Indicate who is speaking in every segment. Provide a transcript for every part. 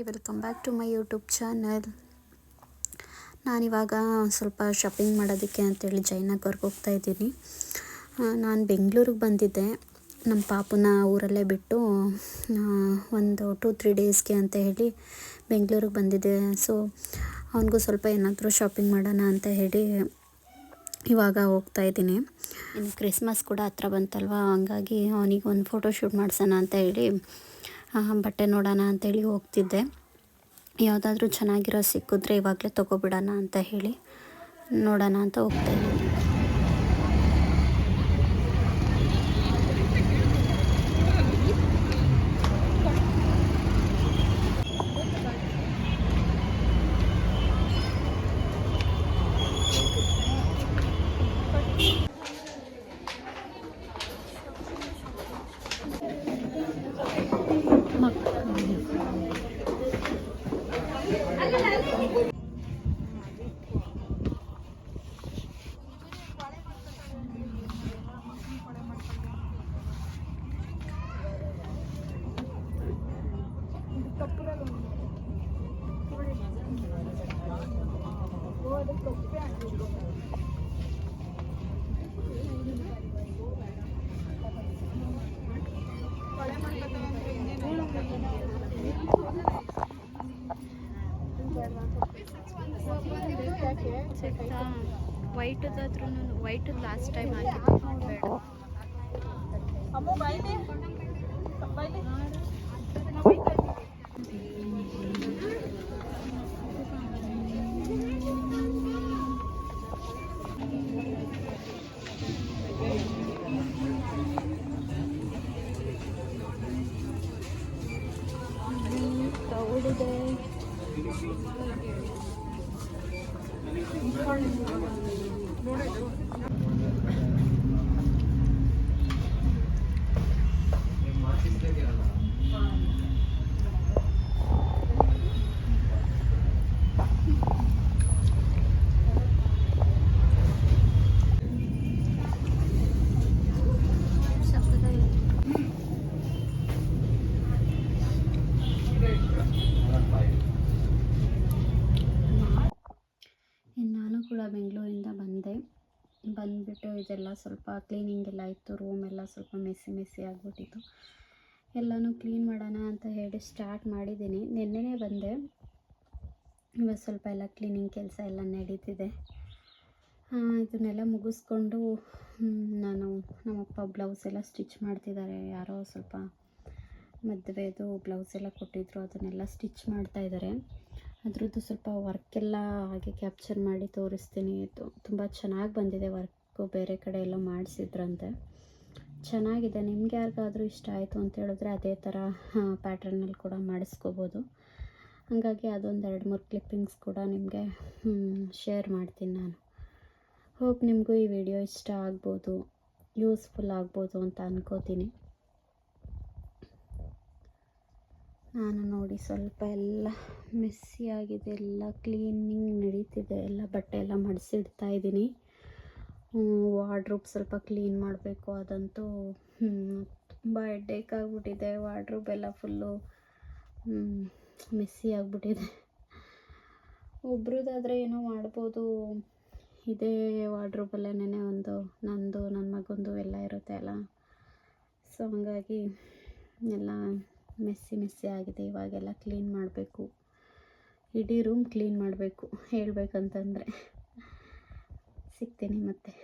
Speaker 1: Welcome back to my YouTube channel. ನಾನಿವಾಗ ಸ್ವಲ್ಪ shopping ಮಾಡೋದಕ್ಕೆ ಅಂತೇಳಿ ಜಯನಗರ್ಗೆ ಹೋಗ್ತಾಯಿದ್ದೀನಿ. ನಾನು ಬೆಂಗಳೂರಿಗೆ ಬಂದಿದ್ದೆ, ನಮ್ಮ ಪಾಪುನ ಊರಲ್ಲೇ ಬಿಟ್ಟು ಒಂದು 2-3 ಡೇಸ್ಗೆ ಅಂತ ಹೇಳಿ ಬೆಂಗಳೂರಿಗೆ ಬಂದಿದ್ದೆ. ಸೊ ಅವನಿಗೂ ಸ್ವಲ್ಪ ಏನಾದರೂ ಶಾಪಿಂಗ್ ಮಾಡೋಣ ಅಂತ ಹೇಳಿ ಇವಾಗ ಹೋಗ್ತಾಯಿದ್ದೀನಿ. ಇನ್ನು ಕ್ರಿಸ್ಮಸ್ ಕೂಡ ಹತ್ರ ಬಂತಲ್ವ, ಹಂಗಾಗಿ ಅವನಿಗೆ ಒಂದು ಫೋಟೋ ಶೂಟ್ ಮಾಡಿಸೋಣ ಅಂತ ಹೇಳಿ ಬಟ್ಟೆ ನೋಡೋಣ ಅಂತೇಳಿ ಹೋಗ್ತಿದ್ದೆ. ಯಾವುದಾದ್ರೂ ಚೆನ್ನಾಗಿರೋ ಸಿಕ್ಕಿದ್ರೆ ಇವಾಗಲೇ ತೊಗೊಬಿಡೋಣ ಅಂತ ಹೇಳಿ ನೋಡೋಣ ಅಂತ ಹೋಗ್ತಾಯಿದ್ದೀನಿ. ವೈಟದಾದ್ರೂ ವೈಟ್ ಲಾಸ್ಟ್ ಟೈಮ್ ಹಾಕಿದ್ದು ಬೇಡ. ಕ್ರೌಡಿದೆ. ನಾನು ಕೂಡ ಬೆಂಗಳೂರಿಂದ ಬಂದುಬಿಟ್ಟು ಇದೆಲ್ಲ ಸ್ವಲ್ಪ ಕ್ಲೀನಿಂಗ್ ಎಲ್ಲ ಇತ್ತು. ರೂಮ್ ಎಲ್ಲ ಸ್ವಲ್ಪ ಮೆಸ್ಸಿ ಆಗಿಬಿಟ್ಟಿತ್ತು. ಎಲ್ಲನೂ ಕ್ಲೀನ್ ಮಾಡೋಣ ಅಂತ ಹೇಳಿ ಸ್ಟಾರ್ಟ್ ಮಾಡಿದ್ದೀನಿ. ನಿನ್ನೆನೇ ಬಂದೆ. ಇವಾಗ ಸ್ವಲ್ಪ ಎಲ್ಲ ಕ್ಲೀನಿಂಗ್ ಕೆಲಸ ಎಲ್ಲ ನಡೀತಿದೆ. ಇದನ್ನೆಲ್ಲ ಮುಗಿಸ್ಕೊಂಡು ನಮ್ಮಪ್ಪ ಬ್ಲೌಸ್ ಎಲ್ಲ ಸ್ಟಿಚ್ ಮಾಡ್ತಿದ್ದಾರೆ. ಯಾರೋ ಸ್ವಲ್ಪ ಮದುವೆದು ಬ್ಲೌಸ್ ಎಲ್ಲ ಕೊಟ್ಟಿದ್ರು, ಅದನ್ನೆಲ್ಲ ಸ್ಟಿಚ್ ಮಾಡ್ತಾಯಿದ್ದಾರೆ. ಅದರದ್ದು ಸ್ವಲ್ಪ ವರ್ಕೆಲ್ಲ ಹಾಗೆ ಕ್ಯಾಪ್ಚರ್ ಮಾಡಿ ತೋರಿಸ್ತೀನಿ. ತುಂಬ ಚೆನ್ನಾಗಿ ಬಂದಿದೆ ವರ್ಕು, ಬೇರೆ ಕಡೆ ಎಲ್ಲ ಮಾಡಿಸಿದ್ರಂತೆ. ಚೆನ್ನಾಗಿದೆ. ನಿಮ್ಗೆ ಯಾರಿಗಾದರೂ ಇಷ್ಟ ಆಯಿತು ಅಂತ ಹೇಳಿದ್ರೆ ಅದೇ ಥರ ಪ್ಯಾಟ್ರನಲ್ಲಿ ಕೂಡ ಮಾಡಿಸ್ಕೋಬೋದು. ಹಾಗಾಗಿ ಅದೊಂದು 2-3 ಕ್ಲಿಪ್ಪಿಂಗ್ಸ್ ಕೂಡ ನಿಮಗೆ ಶೇರ್ ಮಾಡ್ತೀನಿ ನಾನು. ಹೋಪ್ ನಿಮಗೂ ಈ ವಿಡಿಯೋ ಇಷ್ಟ ಆಗ್ಬೋದು, ಯೂಸ್ಫುಲ್ ಆಗ್ಬೋದು ಅಂತ ಅನ್ಕೋತೀನಿ. ನಾನು ನೋಡಿ ಸ್ವಲ್ಪ ಎಲ್ಲ ಮೆಸ್ಸಿ ಆಗಿದೆ, ಎಲ್ಲ ಕ್ಲೀನಿಂಗ್ ನಡೀತಿದೆ. ಎಲ್ಲ ಬಟ್ಟೆ ಎಲ್ಲ ಮಡಿಸಿಡ್ತಾ ಇದ್ದೀನಿ. ವಾರ್ಡ್ರೋಬ್ ಸ್ವಲ್ಪ ಕ್ಲೀನ್ ಮಾಡಬೇಕು. ಅದಂತೂ ತುಂಬ ಹೆಡ್ಡೇಕ್ ಆಗಿಬಿಟ್ಟಿದೆ. ವಾರ್ಡ್ರೋಬ್ ಎಲ್ಲ ಫುಲ್ಲು ಮೆಸ್ಸಿ ಆಗಿಬಿಟ್ಟಿದೆ. ಒಬ್ರದ್ದಾದರೆ ಏನೋ ಮಾಡ್ಬೋದು, ಇದೇ ವಾರ್ಡ್ರೋಬಲ್ಲೇ ಒಂದು ನಂದು ನನ್ನ ಮಗಂದು ಎಲ್ಲ ಇರುತ್ತೆ ಅಲ್ಲ. ಸೊ ಹಂಗಾಗಿ ಎಲ್ಲ ಮೆಸ್ಸಿ ಆಗಿದೆ. ಇವಾಗೆಲ್ಲ ಕ್ಲೀನ್ ಮಾಡಬೇಕು, ಇಡೀ ರೂಮ್ ಕ್ಲೀನ್ ಮಾಡಬೇಕು ಹೇಳ್ಬೇಕಂತಂದರೆ. ಸಿಗ್ತೀನಿ ಮತ್ತೆ.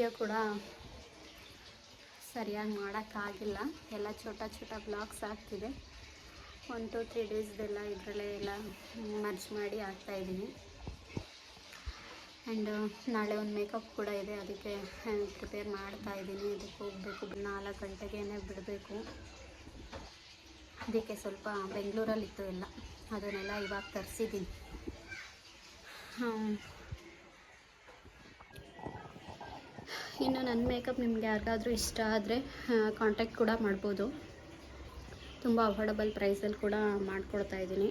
Speaker 1: ವಿಡಿಯೋ ಕೂಡ ಸರಿಯಾಗಿ ಮಾಡೋಕ್ಕಾಗಿಲ್ಲ. ಎಲ್ಲ ಛೋಟ ಬ್ಲಾಗ್ಸ್ ಆಗ್ತಿದೆ. 1 to 3 ಡೇಸ್ದೆಲ್ಲ ಇದರಲ್ಲೇ ಎಲ್ಲ ಮರ್ಜ್ ಮಾಡಿ ಹಾಕ್ತಾಯಿದ್ದೀನಿ. ಆ್ಯಂಡ್ ನಾಳೆ ಒಂದು ಮೇಕಪ್ ಕೂಡ ಇದೆ, ಅದಕ್ಕೆ ಪ್ರಿಪೇರ್ ಮಾಡ್ತಾಯಿದ್ದೀನಿ. ಅದಕ್ಕೆ ಹೋಗಬೇಕು, 4 ಗಂಟೆಗೇ ಬಿಡಬೇಕು. ಅದಕ್ಕೆ ಸ್ವಲ್ಪ ಬೆಂಗಳೂರಲ್ಲಿತ್ತು ಎಲ್ಲ, ಅದನ್ನೆಲ್ಲ ಇವಾಗ ತರಿಸಿದ್ದೀನಿ. ಇನ್ನು ನನ್ನ ಮೇಕಪ್ ನಿಮ್ಗೆ ಯಾರಿಗಾದರೂ ಇಷ್ಟ ಆದರೆ ಕಾಂಟ್ಯಾಕ್ಟ್ ಕೂಡ ಮಾಡ್ಬೋದು. ತುಂಬ ಅಫೋರ್ಡಬಲ್ ಪ್ರೈಸಲ್ಲಿ ಕೂಡ ಮಾಡಿಕೊಡ್ತಾಯಿದ್ದೀನಿ.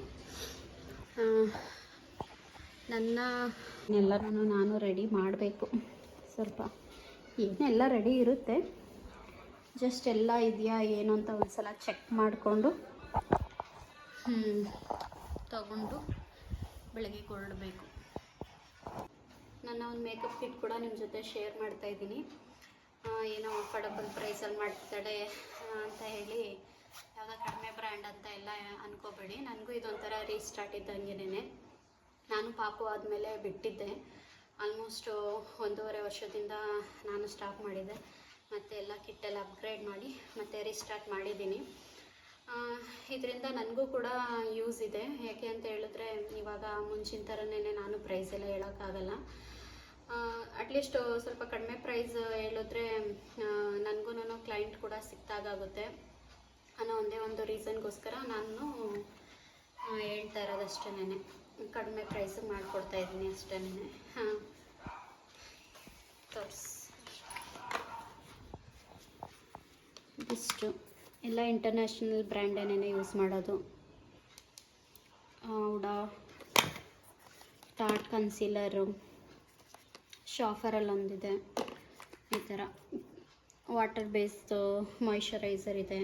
Speaker 1: ಎಲ್ಲನೂ ನಾನು ರೆಡಿ ಮಾಡಬೇಕು. ಸ್ವಲ್ಪ ಏನೆಲ್ಲ ರೆಡಿ ಇರುತ್ತೆ, ಜಸ್ಟ್ ಎಲ್ಲ ಇದೆಯಾ ಏನು ಅಂತ ಒಂದು ಸಲ ಚೆಕ್ ಮಾಡಿಕೊಂಡು ತಗೊಂಡು ಬೆಳಗ್ಗೆ ಹೊರಡಬೇಕು. ನನ್ನ ಒಂದು ಮೇಕಪ್ ಕಿಟ್ ಕೂಡ ನಿಮ್ಮ ಜೊತೆ ಶೇರ್ ಮಾಡ್ತಾಯಿದ್ದೀನಿ. ಏನೋ ಅಫೋರ್ಡಬಲ್ ಪ್ರೈಸಲ್ಲಿ ಮಾಡ್ತಾಳೆ ಅಂತ ಹೇಳಿ ಯಾವುದೋ ಕಡಿಮೆ ಬ್ರ್ಯಾಂಡ್ ಅಂತ ಎಲ್ಲ ಅಂದ್ಕೋಬೇಡಿ. ನನಗೂ ಇದೊಂಥರ ರೀಸ್ಟಾರ್ಟ್ ಇದ್ದಂಗೆನೇ. ನಾನು ಪಾಪು ಆದಮೇಲೆ ಬಿಟ್ಟಿದ್ದೆ. ಆಲ್ಮೋಸ್ಟ್ 1.5 ವರ್ಷದಿಂದ ನಾನು ಸ್ಟಾಪ್ ಮಾಡಿದ್ದೆ. ಮತ್ತು ಎಲ್ಲ ಕಿಟ್ಟೆಲ್ಲ ಅಪ್ಗ್ರೇಡ್ ಮಾಡಿ ಮತ್ತೆ ರೀಸ್ಟಾರ್ಟ್ ಮಾಡಿದ್ದೀನಿ. ಇದರಿಂದ ನನಗೂ ಕೂಡ ಯೂಸ್ ಇದೆ. ಯಾಕೆ ಅಂತ ಹೇಳಿದ್ರೆ ಇವಾಗ ಮುಂಚಿನ ಥರನೇ ನಾನು ಪ್ರೈಸ್ ಎಲ್ಲ ಹೇಳೋಕ್ಕಾಗಲ್ಲ. ಅಟ್ಲೀಸ್ಟ್ ಸ್ವಲ್ಪ ಕಡಿಮೆ ಪ್ರೈಸ್ ಹೇಳಿದ್ರೆ ನನಗೂ ಕ್ಲೈಂಟ್ ಕೂಡ ಸಿಕ್ತಾಗುತ್ತೆ ಅನ್ನೋ ಒಂದೇ ಒಂದು ರೀಸನ್ಗೋಸ್ಕರ ನಾನು ಹೇಳ್ತಾ ಇರೋದು ಅಷ್ಟೇ. ಕಡಿಮೆ ಪ್ರೈಸಿಗೆ ಮಾಡಿಕೊಡ್ತಾಯಿದ್ದೀನಿ ಅಷ್ಟೇ. ಇದಿಷ್ಟು ಎಲ್ಲ ಇಂಟರ್ನ್ಯಾಷನಲ್ ಬ್ರ್ಯಾಂಡನ್ನೇ ಯೂಸ್ ಮಾಡೋದು. ಹುಡಾ ಟಾಟ್ ಕನ್ಸೀಲರು, ಶಾಫರಲ್ಲಿ ಒಂದಿದೆ, ಈ ಥರ ವಾಟರ್ ಬೇಸ್ಡ್ ಮಾಯಿಶ್ಚರೈಸರ್ ಇದೆ.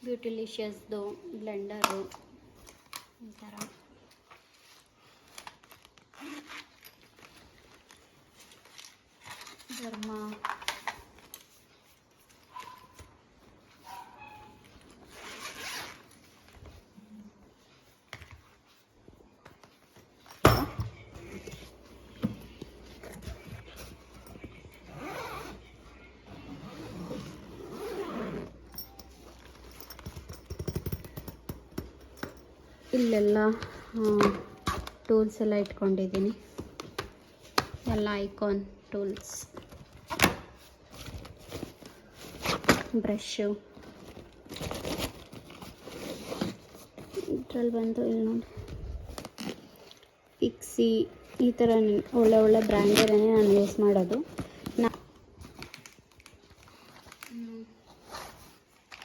Speaker 1: ಬ್ಯೂಟಿಲಿಷಿಯಸ್ದು ಬ್ಲೆಂಡರು, ಈ ಥರ ಧರ್ಮ, ಇಲ್ಲೆಲ್ಲ ಟೂಲ್ಸ್ ಎಲ್ಲ ಇಟ್ಕೊಂಡಿದ್ದೀನಿ. ಎಲ್ಲ ಐಕಾನ್ ಟೂಲ್ಸ್, ಬ್ರಷು, ಇದ್ರಲ್ಲಿ ಬಂದು ಇಲ್ಲಿ ನೋಡಿ ಪಿಕ್ಸಿ, ಈ ಥರ ಒಳ್ಳೆ ಬ್ರ್ಯಾಂಡೇ ನಾನು ಯೂಸ್ ಮಾಡೋದು.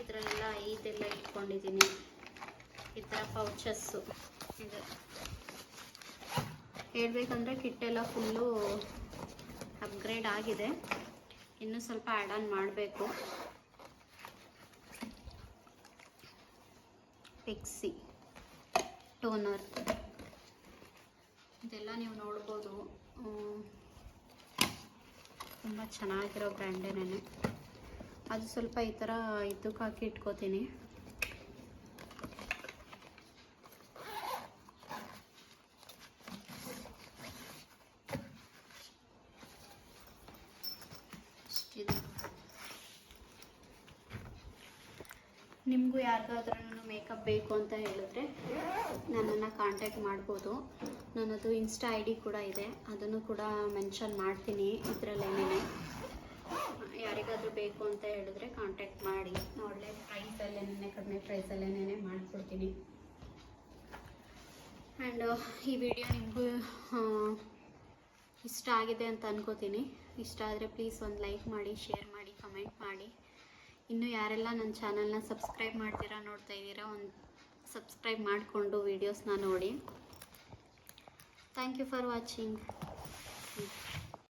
Speaker 1: ಇದರಲ್ಲೆಲ್ಲ ಇದೆಲ್ಲ ಇಟ್ಕೊಂಡಿದ್ದೀನಿ. ಈ ಥರ ಪೌಚಸ್ಸು ಇದೆ. ಹೇಳ್ಬೇಕಂದ್ರೆ ಕಿಟ್ಟೆಲ್ಲ ಫುಲ್ಲು ಅಪ್ಗ್ರೇಡ್ ಆಗಿದೆ. ಇನ್ನೂ ಸ್ವಲ್ಪ ಆ್ಯಡ್ ಆನ್ ಮಾಡಬೇಕು. ಪಿಕ್ಸಿ ಟೋನರ್ ಇದೆಲ್ಲ ನೀವು ನೋಡ್ಬೋದು. ತುಂಬ ಚೆನ್ನಾಗಿರೋ ಬ್ರ್ಯಾಂಡೇನೇ. ಅದು ಸ್ವಲ್ಪ ಈ ಥರ ಇದಕ್ಕೆ ಹಾಕಿ ಇಟ್ಕೋತೀನಿ. ನಿಮಗೂ ಯಾರಿಗಾದ್ರೂ ಮೇಕಪ್ ಬೇಕು ಅಂತ ಹೇಳಿದ್ರೆ ನನ್ನನ್ನು ಕಾಂಟ್ಯಾಕ್ಟ್ ಮಾಡ್ಬೋದು. ನನ್ನದು ಇನ್ಸ್ಟಾ ID ಕೂಡ ಇದೆ, ಅದನ್ನು ಕೂಡ ಮೆನ್ಷನ್ ಮಾಡ್ತೀನಿ ಇದರಲ್ಲೇನೇ. ಯಾರಿಗಾದರೂ ಬೇಕು ಅಂತ ಹೇಳಿದ್ರೆ ಕಾಂಟ್ಯಾಕ್ಟ್ ಮಾಡಿ. ಒಳ್ಳೆ ಪ್ರೈಸಲ್ಲೇನೇ, ಕಡಿಮೆ ಪ್ರೈಸಲ್ಲೇನೇ ಮಾಡಿಕೊಡ್ತೀನಿ. ಆ್ಯಂಡ್ ಈ ವಿಡಿಯೋ ನಿಮಗೂ ಇಷ್ಟ ಆಗಿದೆ ಅಂತ ಅನ್ಕೋತೀನಿ. ಇಷ್ಟ ಆದರೆ ಪ್ಲೀಸ್ ಒಂದು ಲೈಕ್ ಮಾಡಿ, ಶೇರ್ ಮಾಡಿ, ಕಮೆಂಟ್ ಮಾಡಿ. ಇನ್ನೂ ಯಾರೆಲ್ಲ ನನ್ನ ಚಾನಲ್ನ ಸಬ್ಸ್ಕ್ರೈಬ್ ಮಾಡ್ತೀರಾ, ನೋಡ್ತಾ ಇದ್ದೀರಾ, ಒಂದು ಸಬ್ಸ್ಕ್ರೈಬ್ ಮಾಡಿಕೊಂಡು ವೀಡಿಯೋಸ್ನ ನೋಡಿ. Thank you for watching.